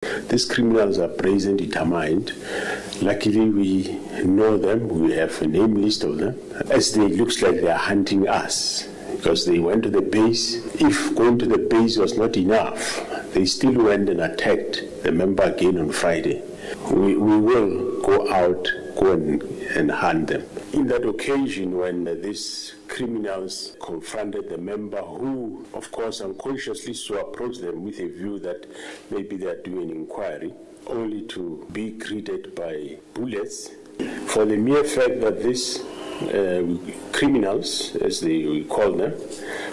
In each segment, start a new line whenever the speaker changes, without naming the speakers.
These criminals are brazen, determined. Luckily, we know them. We have a name list of them. As they looks like they are hunting us because they went to the base. If going to the base was not enough, they still went and attacked the member again on Friday. We will go out, and hunt them. In that occasion, when these criminals confronted the member who, of course, unconsciously approached them with a view that maybe they are doing an inquiry, only to be greeted by bullets, for the mere fact that these criminals, as we call them,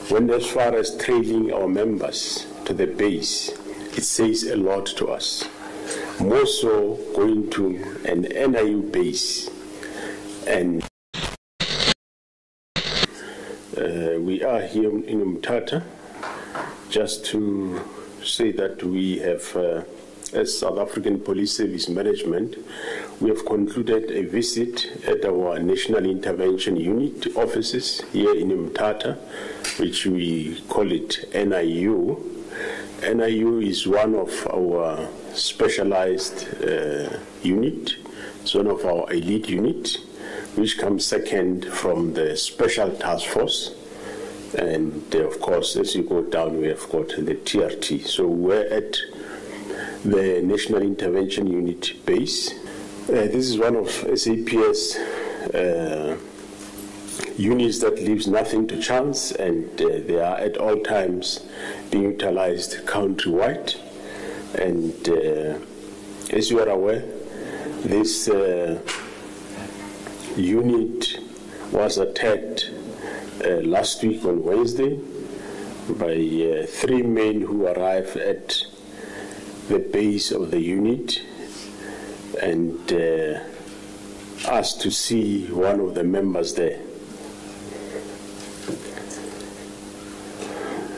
went as far as trailing our members to the base, it says a lot to us. More so going to an NIU base, and we are here in Umtata just to say that we have, as South African Police Service Management, we have concluded a visit at our National Intervention Unit offices here in Umtata, which we call it NIU. NIU is one of our specialized unit. It's one of our elite unit, which comes second from the Special Task Force. And of course, as you go down, we have got the TRT. So we're at the National Intervention Unit base. This is one of SAPS units that leaves nothing to chance, and they are at all times being utilized countrywide. And as you are aware, this unit was attacked last week on Wednesday by 3 men who arrived at the base of the unit and asked to see one of the members there.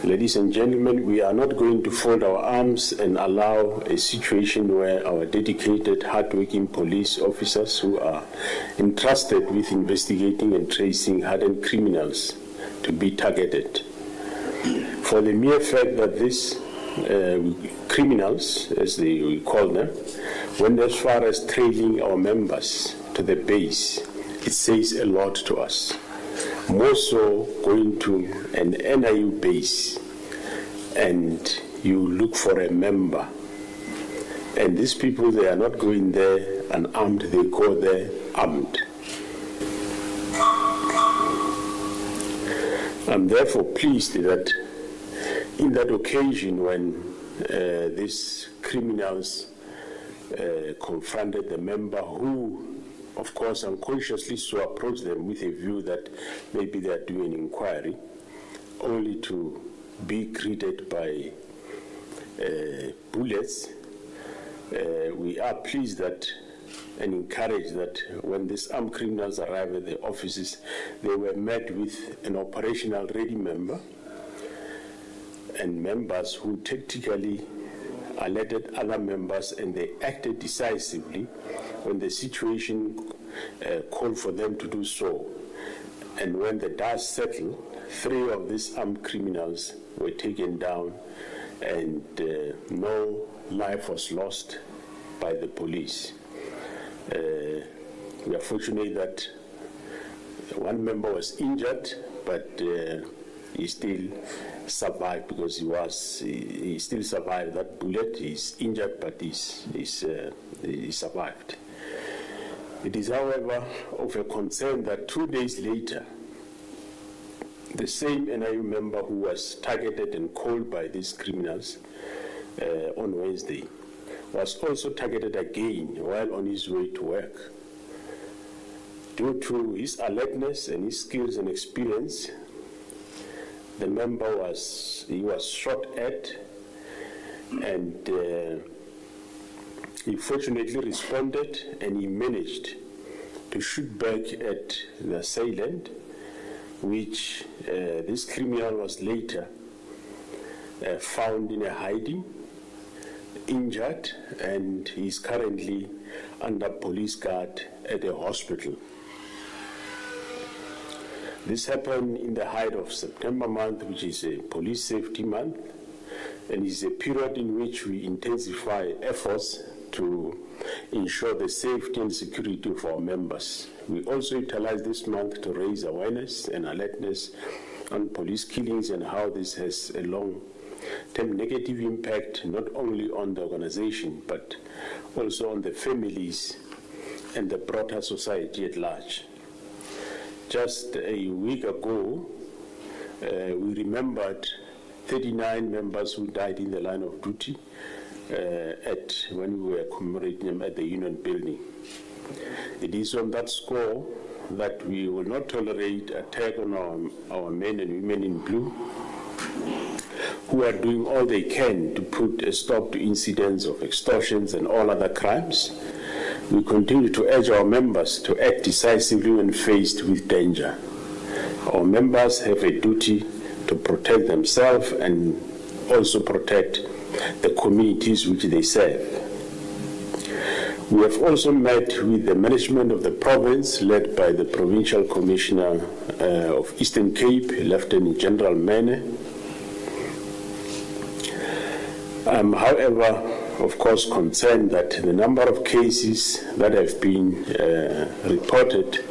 Ladies and gentlemen, we are not going to fold our arms and allow a situation where our dedicated, hardworking police officers who are entrusted with investigating and tracing hardened criminals to be targeted. For the mere fact that these criminals, as we call them, went as far as trailing our members to the base, it says a lot to us. More so going to an NIU base and you look for a member. And these people, they are not going there unarmed, they go there armed. I'm therefore pleased that in that occasion when these criminals confronted the member who, of course, unconsciously approached them with a view that maybe they are doing an inquiry, only to be greeted by bullets. We are pleased that and encouraged that when these armed criminals arrived at the offices, they were met with an operational ready member and members who tactically alerted other members, and they acted decisively when the situation called for them to do so. And when the dust settled, 3 of these armed criminals were taken down, and no life was lost by the police. We are fortunate that one member was injured, but he still survived because he still survived that bullet. He's injured, but he survived. It is, however, of a concern that 2 days later, the same NIU member who was targeted and called by these criminals on Wednesday was also targeted again while on his way to work. Due to his alertness and his skills and experience, the member was shot at, and he fortunately responded, and he managed to shoot back at the assailant, which this criminal was later found in a hiding, injured, and he is currently under police guard at a hospital. This happened in the height of September month, which is a police safety month, and it's a period in which we intensify efforts to ensure the safety and security of our members. We also utilize this month to raise awareness and alertness on police killings and how this has a long-term negative impact not only on the organization but also on the families and the broader society at large. Just a week ago, we remembered 39 members who died in the line of duty when we were commemorating them at the Union Building. It is on that score that we will not tolerate attack on our men and women in blue who are doing all they can to put a stop to incidents of extortions and all other crimes. We continue to urge our members to act decisively when faced with danger. Our members have a duty to protect themselves and also protect the communities which they serve. We have also met with the management of the province, led by the Provincial Commissioner of Eastern Cape, Lieutenant General Mene. However, of course, concerned that the number of cases that have been reported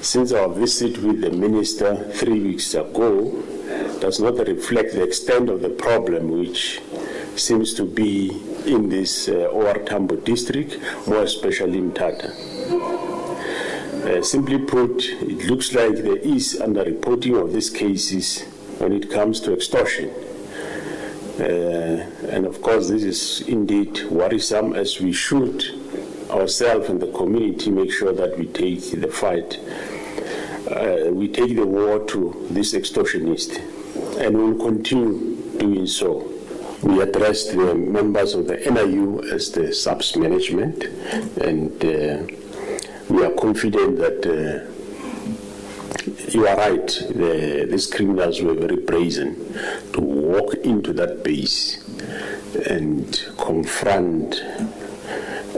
since our visit with the Minister 3 weeks ago does not reflect the extent of the problem which seems to be in this OR Tambo district, more especially in Mthatha. Simply put, it looks like there is underreporting of these cases when it comes to extortion. And of course, this is indeed worrisome, as we should ourselves and the community make sure that we take the fight, we take the war to this extortionist, and we will continue doing so. We addressed the members of the NIU as the subs management, and we are confident that you are right, these criminals were very brazen to walk into that base and confront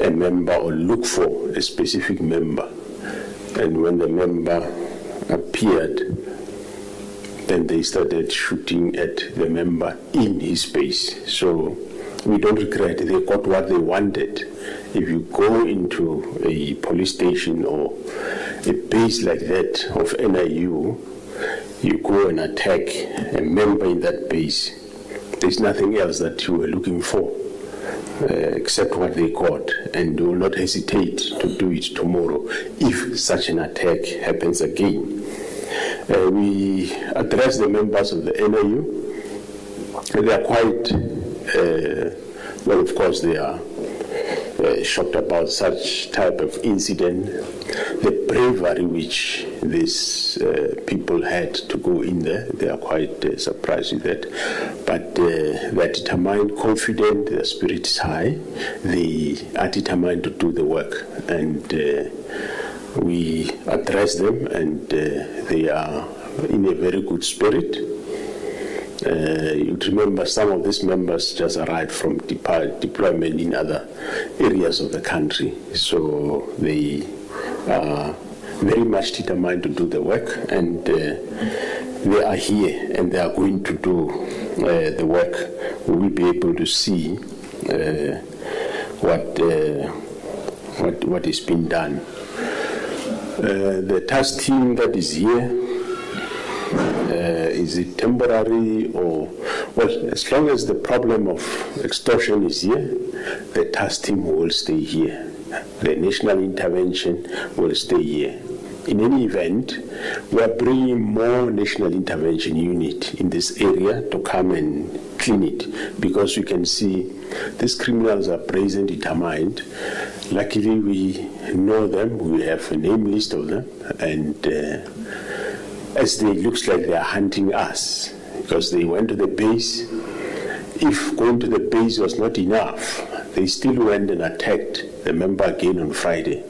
a member or look for a specific member. And when the member appeared, then they started shooting at the member in his base. So we don't regret, they got what they wanted. If you go into a police station or a base like that of NIU, you go and attack a member in that base, there's nothing else that you were looking for except what they got, and you will not hesitate to do it tomorrow if such an attack happens again. We address the members of the NIU. They are quite, well, of course, they are shocked about such type of incident, the bravery which these people had to go in there. They are quite surprised with that. But they are determined, confident, their spirit is high. They are determined to do the work. And we address them, and they are in a very good spirit. You remember some of these members just arrived from deployment in other areas of the country. So they are very much determined to do the work, and they are here and they are going to do the work. We will be able to see what is being done. The task team that is here, is it temporary or, well, as long as the problem of extortion is here, the task team will stay here. The national intervention will stay here. In any event, we are bringing more national intervention unit in this area to come and clean it, because we can see these criminals are brazen, determined. Luckily, we know them. We have a name list of them, and as they looks like they are hunting us, because they went to the base. If going to the base was not enough, they still went and attacked the member again on Friday.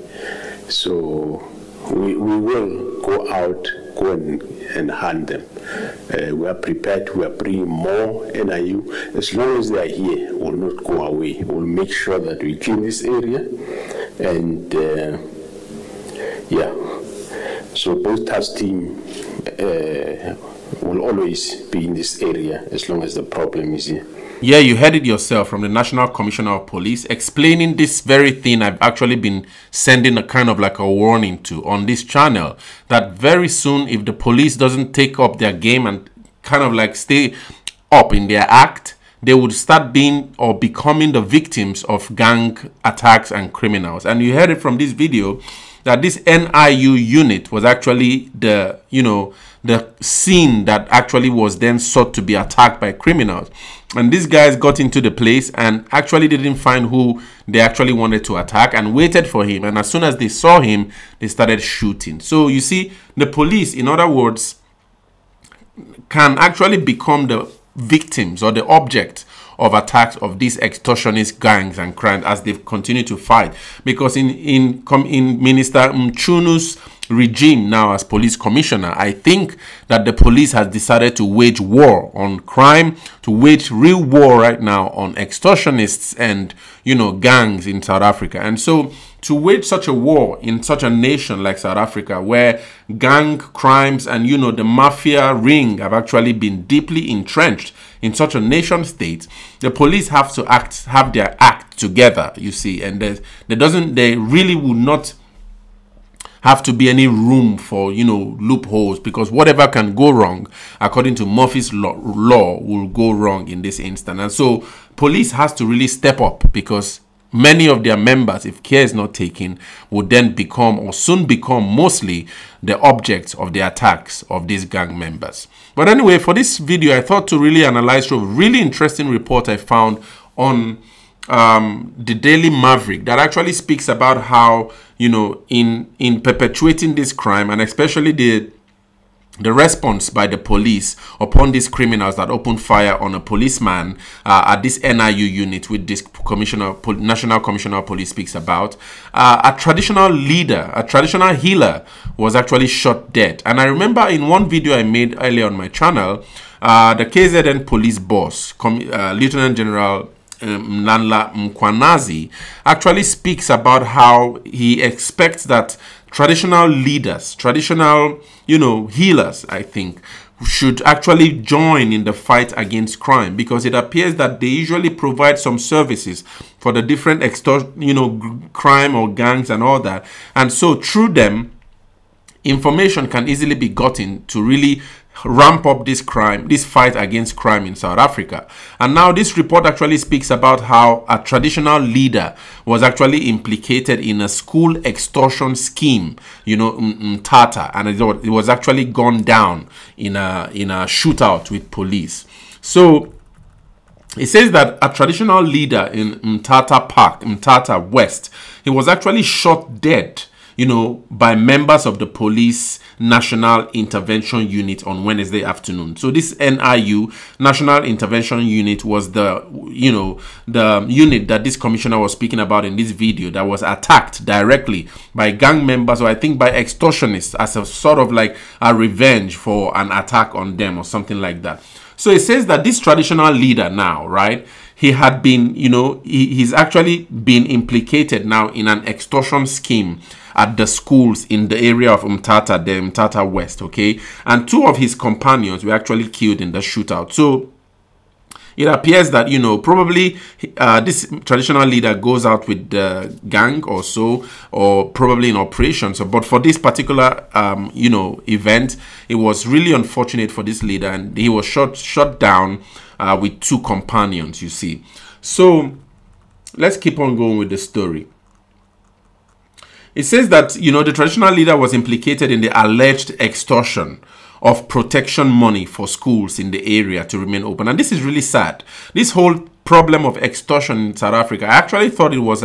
So we will go out, go and hunt them. We are prepared. We are bringing more NIU. As long as they are here, we will not go away. We will make sure that we clean this area. And yeah, so both task team will always be in this area as long as the problem is here.
Yeah, you heard it yourself from the National Commissioner of Police explaining this very thing I've actually been sending a kind of like a warning to on this channel, that very soon if the police doesn't take up their game and kind of like stay up in their act, they would start being or becoming the victims of gang attacks and criminals. And you heard it from this video that this NIU unit was actually the, the scene that actually was then sought to be attacked by criminals. And these guys got into the place and actually didn't find who they actually wanted to attack and waited for him. And as soon as they saw him, they started shooting. So you see, the police, in other words, can actually become the victims or the object of attacks of these extortionist gangs and crimes as they continue to fight. Because in Minister Mchunu's regime now as police commissioner, I think that the police has decided to wage war on crime, to wage real war right now on extortionists and, gangs in South Africa. And so to wage such a war in such a nation like South Africa, where gang crimes and, the mafia ring have actually been deeply entrenched in such a nation state, the police have to have their act together, you see, and they really would not have to be any room for, loopholes, because whatever can go wrong, according to Murphy's law, will go wrong in this instance. And so police has to really step up, because many of their members, if care is not taken, would then become or soon become mostly the objects of the attacks of these gang members. But anyway, for this video, I thought to really analyze a really interesting report I found on the Daily Maverick that actually speaks about how, in perpetuating this crime, and especially the response by the police upon these criminals that opened fire on a policeman at this NIU unit, with this National Commissioner of Police speaks about, a traditional leader, a traditional healer was actually shot dead. And I remember in one video I made earlier on my channel, the KZN police boss, Lieutenant General Mnanla Mkwanazi, actually speaks about how he expects that traditional leaders, traditional, healers, I think, should actually join in the fight against crime, because it appears that they usually provide some services for the different crime or gangs and all that. And so through them, information can easily be gotten to really ramp up this fight against crime in South Africa. And now this report actually speaks about how a traditional leader was actually implicated in a school extortion scheme, Mthatha, and it was actually gone down in a shootout with police. So it says that a traditional leader in Mthatha Park, Mthatha West, he was actually shot dead, by members of the police National Intervention Unit on Wednesday afternoon. So this NIU, National Intervention Unit, was the, the unit that this commissioner was speaking about in this video that was attacked directly by gang members, or I think by extortionists, as a sort of like a revenge for an attack on them or something like that. So it says that this traditional leader now, right, he had been, he's actually been implicated now in an extortion scheme at the schools in the area of Mthatha, the Mthatha West, okay? And two of his companions were actually killed in the shootout. So it appears that, probably this traditional leader goes out with the gang or so, or probably in operations. But for this particular, event, it was really unfortunate for this leader, and he was shot down with two companions, you see. So let's keep on going with the story. It says that, the traditional leader was implicated in the alleged extortion of protection money for schools in the area to remain open. And this is really sad. This whole problem of extortion in South Africa, I actually thought it was,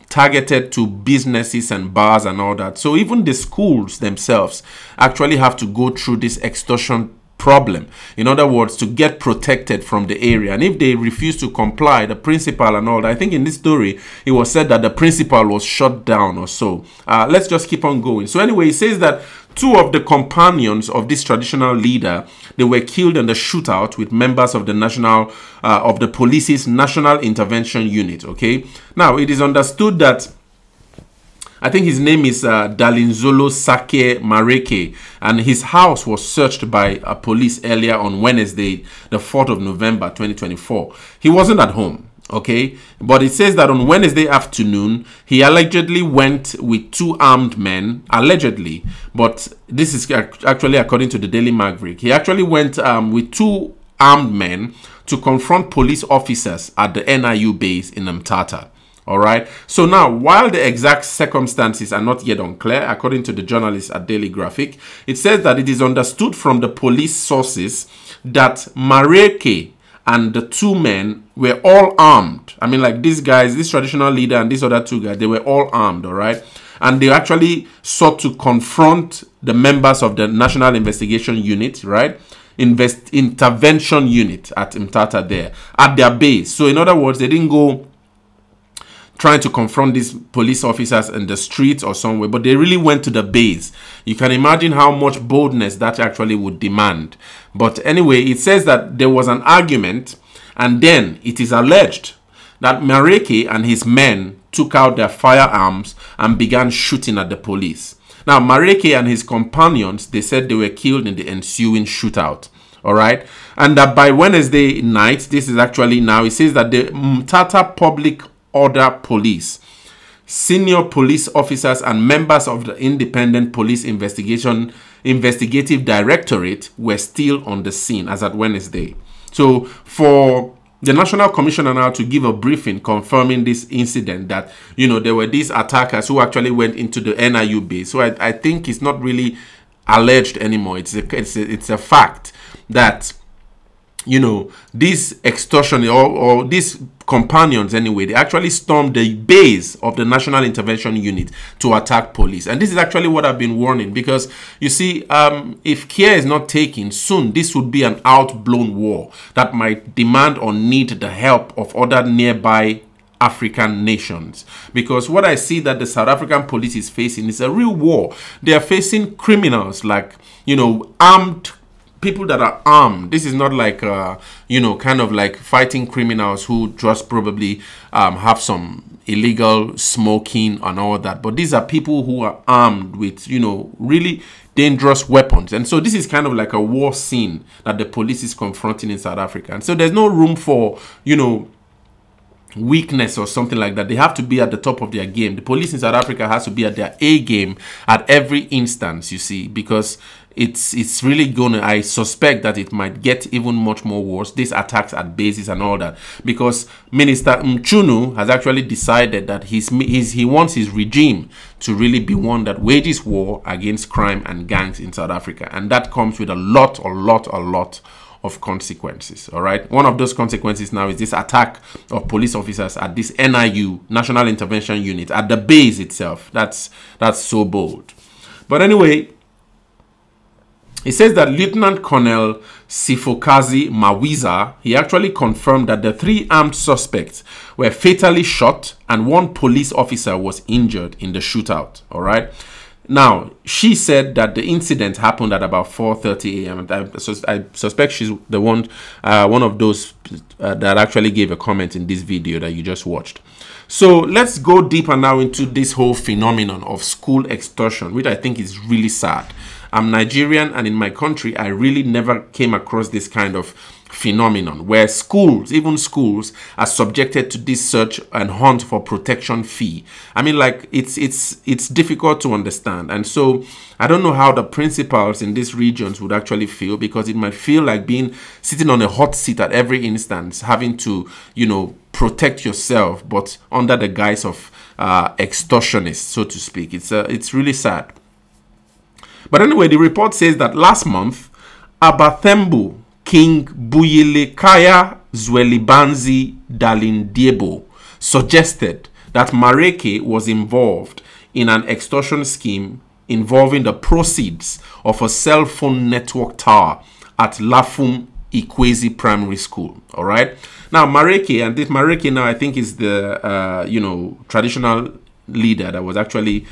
targeted to businesses and bars and all that. So even the schools themselves actually have to go through this extortion problem, in other words, to get protected from the area. And if they refuse to comply, the principal and all that, I think in this story it was said that the principal was shot down or so. Let's just keep on going. So anyway, it says that two of the companions of this traditional leader, they were killed in the shootout with members of the of the police's National Intervention Unit. Okay, now it is understood that I think his name is Dalinzolo Sake Mareke, and his house was searched by police earlier on Wednesday, the 4th of November, 2024. He wasn't at home, okay? But it says that on Wednesday afternoon, he allegedly went with 2 armed men, allegedly, but this is actually according to the Daily Maverick. He actually went with 2 armed men to confront police officers at the NIU base in Mthatha. All right. So now, while the exact circumstances are not yet unclear, according to the journalist at Daily Graphic, it says that it is understood from the police sources that Mareke and the 2 men were all armed. I mean, like these guys, this traditional leader and these other 2 guys, they were all armed. All right. And they actually sought to confront the members of the National Investigation Unit, right? Intervention Unit at Mthatha there, at their base. So in other words, they didn't go trying to confront these police officers in the streets or somewhere, but they really went to the base. You can imagine how much boldness that actually would demand. But anyway, it says that there was an argument, and then it is alleged that Mareke and his men took out their firearms and began shooting at the police. Now, Mareke and his companions, they said they were killed in the ensuing shootout. All right. And that by Wednesday night, this is actually now, it says that the Mthatha Public Order Police, senior police officers and members of the Independent Police Investigative Directorate were still on the scene as at Wednesday. So for the National Commissioner now to give a briefing confirming this incident that, you know, there were these attackers who actually went into the NIU base. So I think it's not really alleged anymore. It's a fact that, you know, these extortion or these companions anyway, they actually stormed the base of the National Intervention Unit to attack police. And this is actually what I've been warning, because you see, if care is not taken, soon this would be an outblown war that might demand or need the help of other nearby African nations. Because what I see that the South African police is facing is a real war. They are facing criminals like, you know, armed people that are armed. This is not like, you know, kind of like fighting criminals who just probably have some illegal smoking and all that. But these are people who are armed with, you know, really dangerous weapons. And so this is kind of like a war scene that the police is confronting in South Africa. And so there's no room for, you know, weakness or something like that. They have to be at the top of their game. The police in South Africa has to be at their A game at every instance, you see, because it's really gonna, I suspect that it might get even much more worse, these attacks at bases and all that, because Minister Mchunu has actually decided that he wants his regime to really be one that wages war against crime and gangs in South Africa, and that comes with a lot of consequences. All right, one of those consequences now is this attack of police officers at this NIU, National Intervention Unit, at the base itself. That's so bold. But anyway, it says that Lieutenant Colonel Sifokazi Mawiza, he actually confirmed that the 3 armed suspects were fatally shot and 1 police officer was injured in the shootout. All right. Now, she said that the incident happened at about 4:30 a.m. I suspect she's the one of those that actually gave a comment in this video that you just watched. So let's go deeper now into this whole phenomenon of school extortion, which I think is really sad. I'm Nigerian, and in my country, I really never came across this kind of phenomenon where schools, even schools, are subjected to this search and hunt for protection fee. I mean, like, it's difficult to understand. And so I don't know how the principals in these regions would actually feel, because it might feel like sitting on a hot seat at every instance, having to, you know, protect yourself, but under the guise of extortionists, so to speak. It's really sad. But anyway, the report says that last month, Abathembu King Buyilekaya Zwelibanzi Dalindiebo suggested that Mareke was involved in an extortion scheme involving the proceeds of a cell phone network tower at Lafum Ikwezi Primary School. All right. Now, Mareke, and this Mareke now I think is the, you know, traditional leader that was actually,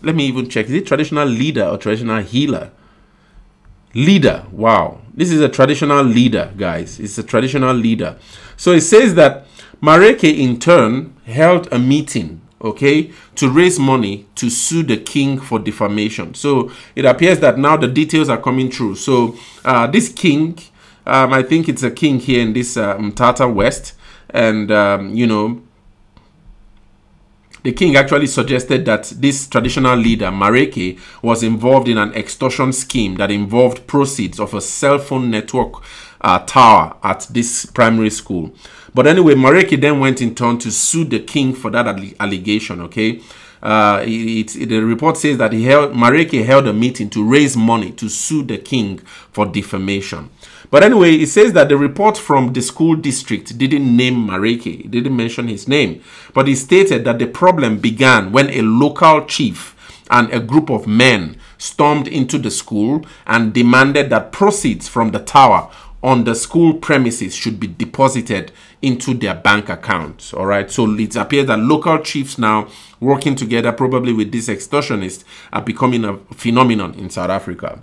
let me even check. Is it traditional leader or traditional healer? Leader. Wow. This is a traditional leader, guys. It's a traditional leader. So it says that Mareke in turn held a meeting okay, to raise money to sue the king for defamation. So it appears that now the details are coming through. So this king, I think it's a king here in this Mtata West, and you know, the king actually suggested that this traditional leader, Mareke, was involved in an extortion scheme that involved proceeds of a cell phone network tower at this primary school. But anyway, Mareke then went in turn to sue the king for that allegation, okay? The report says that Mareke held a meeting to raise money to sue the king for defamation. But anyway, it says that the report from the school district didn't name Mareke. It didn't mention his name. But it stated that the problem began when a local chief and a group of men stormed into the school and demanded that proceeds from the tower on the school premises should be deposited into their bank accounts. All right. So it appears that local chiefs now working together, probably with these extortionists, are becoming a phenomenon in South Africa.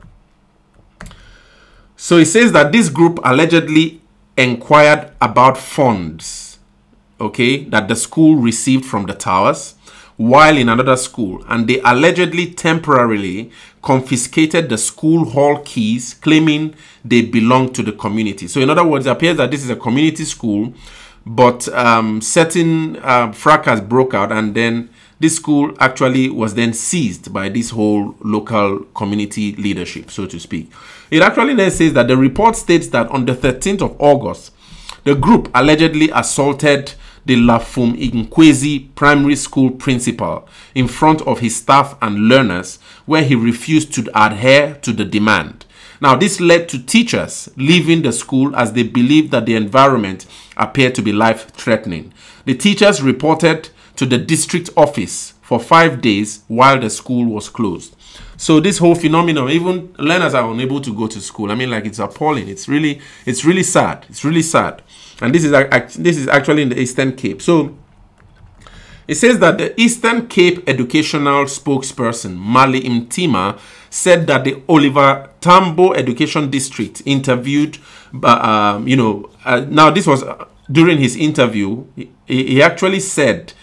So it says that this group allegedly inquired about funds, okay, that the school received from the towers while in another school, and they allegedly temporarily confiscated the school hall keys, claiming they belong to the community. So in other words, it appears that this is a community school, but certain fracas broke out, and then this school actually was then seized by this whole local community leadership, so to speak. It actually then says that the report states that on the 13th of August, the group allegedly assaulted the Lafum Inkwezi primary school principal in front of his staff and learners, where he refused to adhere to the demand. Now, this led to teachers leaving the school as they believed that the environment appeared to be life-threatening. The teachers reported to the district office for 5 days while the school was closed. So this whole phenomenon, even learners are unable to go to school. I mean, like, it's appalling. It's really sad. It's really sad. And this is actually in the Eastern Cape. So it says that the Eastern Cape educational spokesperson, Mali Mtima, said that the Oliver Tambo Education District interviewed, now this was during his interview, he actually said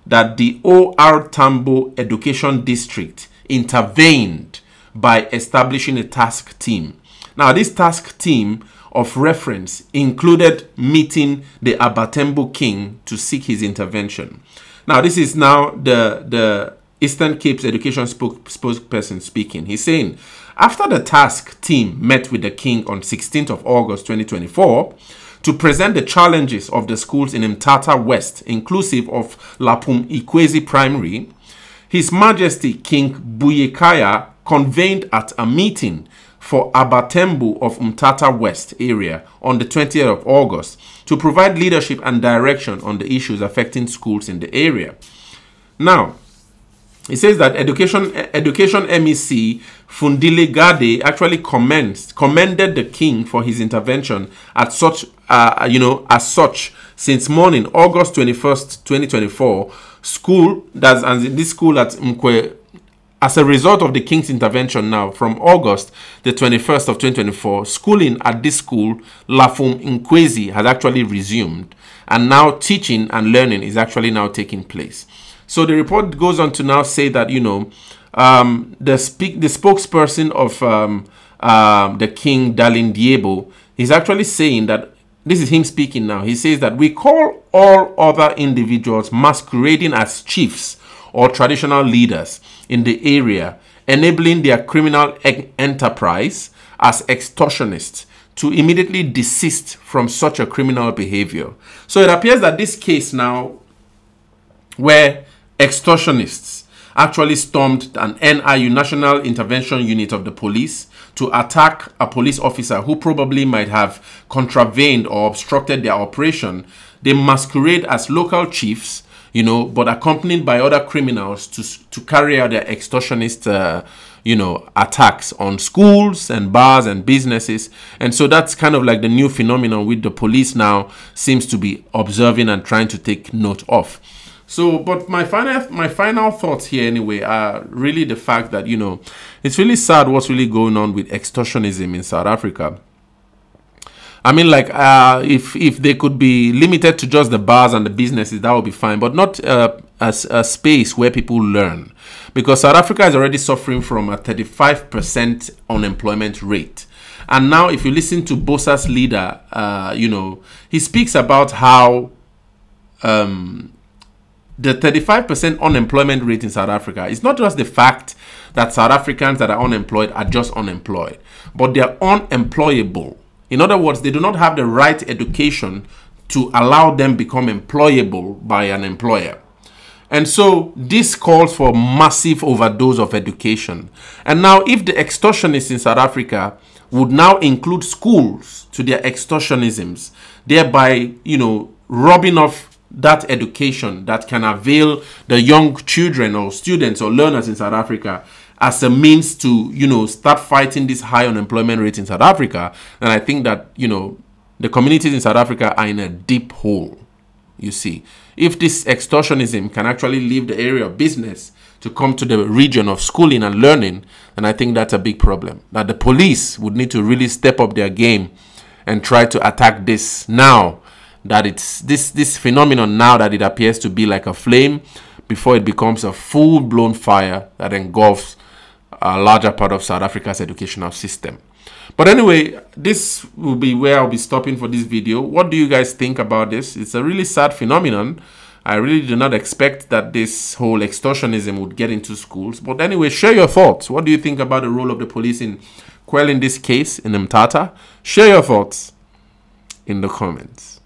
that the OR Tambo Education District intervened by establishing a task team. Now, this task team of reference included meeting the Abatembo king to seek his intervention. Now, this is now the Eastern Cape's education spokesperson speaking. He's saying, after the task team met with the king on 16th of August 2024 to present the challenges of the schools in Mtata West, inclusive of Lapum Ikwezi Primary, His Majesty King Buyekaya convened at a meeting for Abatembu of Mtata West area on the 20th of August to provide leadership and direction on the issues affecting schools in the area. Now, it says that Education MEC Fundile Gade actually commended the king for his intervention at such, as such, since morning, August 21st, 2024, this school at Mkwe, as a result of the king's intervention now, from August the 21st of 2024, schooling at this school, Lafum Inkwezi, has actually resumed. And now teaching and learning is actually now taking place. So the report goes on to now say that, the spokesperson of the king, Dalin Diebo, is actually saying that, this is him speaking now, he says that we call all other individuals masquerading as chiefs or traditional leaders in the area, enabling their criminal enterprise as extortionists, to immediately desist from such a criminal behavior. So it appears that this case now, where extortionists actually stormed an NIU, National Intervention Unit of the police, to attack a police officer who probably might have contravened or obstructed their operation, they masquerade as local chiefs, but accompanied by other criminals to carry out their extortionist, attacks on schools and bars and businesses. And so that's kind of like the new phenomenon which the police now seems to be observing and trying to take note of. So, but my final thoughts here anyway are really the fact that, it's really sad what's really going on with extortionism in South Africa. I mean, like, if they could be limited to just the bars and the businesses, that would be fine. But not a space where people learn, because South Africa is already suffering from a 35% unemployment rate. And now if you listen to BOSA's leader, he speaks about how the 35% unemployment rate in South Africa is not just the fact that South Africans that are unemployed are just unemployed, but they are unemployable. In other words, they do not have the right education to allow them become employable by an employer. And so this calls for massive overdose of education. And now if the extortionists in South Africa would now include schools to their extortionisms, thereby, robbing off that education that can avail the young children or students or learners in South Africa as a means to, start fighting this high unemployment rate in South Africa, then I think that, the communities in South Africa are in a deep hole. You see, if this extortionism can actually leave the area of business to come to the region of schooling and learning, then I think that's a big problem. That the police would need to really step up their game and try to attack this now, that it's this phenomenon now that it appears to be like a flame before it becomes a full-blown fire that engulfs a larger part of South Africa's educational system. But anyway, this will be where I'll be stopping for this video. What do you guys think about this? It's a really sad phenomenon. I really do not expect that this whole extortionism would get into schools. But anyway, share your thoughts. What do you think about the role of the police in quelling this case in Mthatha? Share your thoughts in the comments.